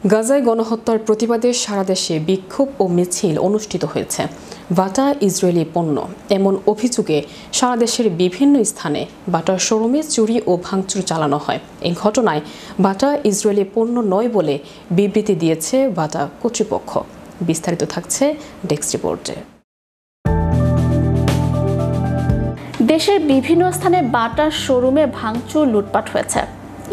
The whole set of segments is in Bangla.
গাজায় গণহত্যার প্রতিবাদে সারা দেশে বিক্ষোভ ও মিছিল অনুষ্ঠিত হয়েছে। বাটা ইসরায়েলি পণ্য এমন অভিযোগে সারা দেশের বিভিন্ন স্থানে বাটার শোরুমে চুরি ও ভাঙচুর চালানো হয়। এই ঘটনায় বাটা ইসরায়েলি পণ্য নয় বলে বিবৃতি দিয়েছে বাটা কর্তৃপক্ষ। বিস্তারিত থাকছে ডেস্ক রিপোর্টে। দেশের বিভিন্ন স্থানে বাটার শোরুমে ভাঙচুর, লুটপাট হয়েছে।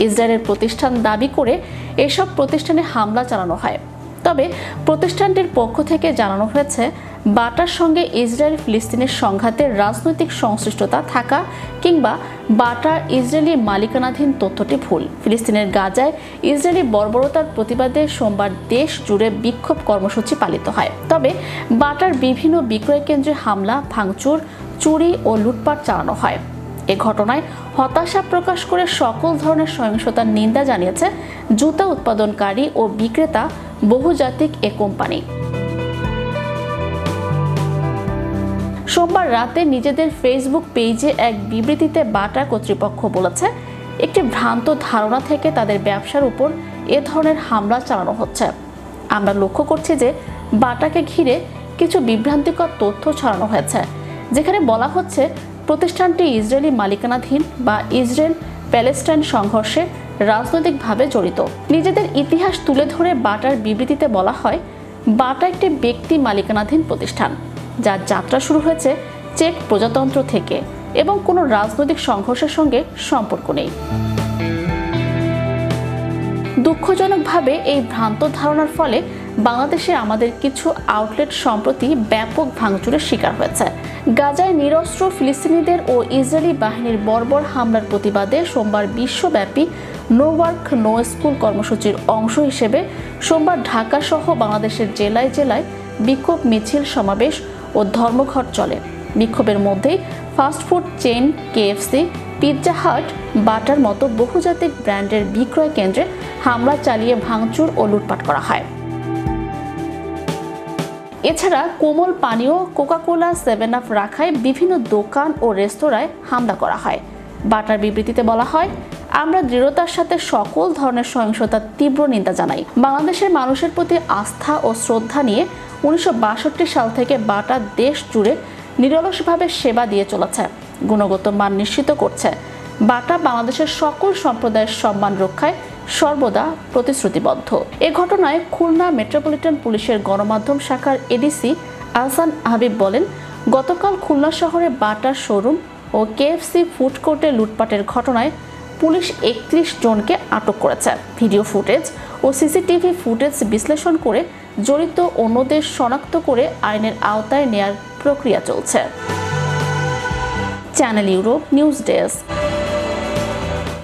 ইসরায়েলের প্রতিষ্ঠান দাবি করে এসব প্রতিষ্ঠানে হামলা চালানো হয়। তবে প্রতিষ্ঠানটির পক্ষ থেকে জানানো হয়েছে, বাটার সঙ্গে ইসরায়েল ফিলিস্তিনের সংঘাতের রাজনৈতিক সংশ্লিষ্টতা থাকা কিংবা বাটা ইসরায়েলি মালিকানাধীন তথ্যটি ভুল। ফিলিস্তিনের গাজায় ইসরায়েলি বর্বরতার প্রতিবাদে সোমবার দেশ জুড়ে বিক্ষোভ কর্মসূচি পালিত হয়। তবে বাটার বিভিন্ন বিক্রয় কেন্দ্রে হামলা, ভাঙচুর, চুরি ও লুটপাট চালানো হয়। এ ঘটনায় হতাশা প্রকাশ করে সকল ধরনের সহিংসতার নিন্দা জানিয়েছে জুতা উৎপাদনকারী ও বিক্রেতা বহুজাতিক এ কোম্পানি। সোমবার রাতে নিজেদের ফেসবুক পেজে এক বিবৃতিতে বাটা কর্তৃপক্ষ বলেছে, একটি ভ্রান্ত ধারণা থেকে তাদের ব্যবসার উপর এ ধরনের হামলা চালানো হচ্ছে। আমরা লক্ষ্য করছি যে বাটাকে ঘিরে কিছু বিভ্রান্তিকর তথ্য ছড়ানো হয়েছে, যেখানে বলা হচ্ছে প্রতিষ্ঠানটি ইসরায়েলি মালিকানাধীন বা ইসরায়েল প্যালেস্টাইন সংঘর্ষে রাজনৈতিকভাবে জড়িত। নিজেদের ইতিহাস তুলে ধরে বাটার বিবৃতিতে বলা হয়, বাটা একটি ব্যক্তি মালিকানাধীন প্রতিষ্ঠান, যার যাত্রা শুরু হয়েছে চেক প্রজাতন্ত্র থেকে এবং কোনো রাজনৈতিক সংঘর্ষের সঙ্গে সম্পর্ক নেই। দুঃখজনকভাবে এই ভ্রান্ত ধারণার ফলে বাংলাদেশে আমাদের কিছু আউটলেট সম্প্রতি ব্যাপক ভাঙচুরের শিকার হয়েছে। গাজায় নিরস্ত্র ফিলিস্তিনিদের ও ইসরায়েলি বাহিনীর বর্বর হামলার প্রতিবাদে সোমবার বিশ্বব্যাপী নো ওয়ার্ক নো স্কুল কর্মসূচির অংশ হিসেবে সোমবার ঢাকা সহ বাংলাদেশের জেলায় জেলায় বিক্ষোভ মিছিল, সমাবেশ ও ধর্মঘট চলে। বিক্ষোভের মধ্যেই fast food chain KFC, Pizza Hut, butter মতো বহুজাতিক ব্র্যান্ডের বিক্রয় কেন্দ্রে হামলা চালিয়ে ভাঙচুর ও লুটপাট করা হয়। এছাড়া কোমল পানীয় কোকা-কোলা, 7 আপ রাখায় বিভিন্ন দোকান ও রেস্তোরাঁয় হামলা করা হয়। বাটার বিবৃতিতে বলা হয়, আমরা দৃঢ়তার সাথে সকল ধরনের সহিংসতার তীব্র নিন্দা জানাই। বাংলাদেশের মানুষের প্রতি আস্থা ও শ্রদ্ধা নিয়ে 1962 সাল থেকে বাটা দেশ জুড়ে নিরলসভাবে সেবা দিয়ে চলেছে, গুণগত মান নিশ্চিত করছে। বাটা বাংলাদেশের সকল সম্প্রদায়ের সম্মান রক্ষায় সর্বদা প্রতিশ্রুতিবদ্ধ। এ ঘটনায় খুলনা মেট্রোপলিটন পুলিশের গণমাধ্যম শাখার এডিসি আহসান হাবিব বলেন, গতকাল খুলনা শহরে বাটার শোরুম ও কেএফসি ফুড কোর্টে লুটপাটের ঘটনায় পুলিশ 31 জনকে আটক করেছে। ভিডিও ফুটেজ ও সিসিটিভি ফুটেজ বিশ্লেষণ করে জড়িত অন্যদের শনাক্ত করে আইনের আওতায় নেয়ার প্রক্রিয়া চলছে। Channel Europe news desk.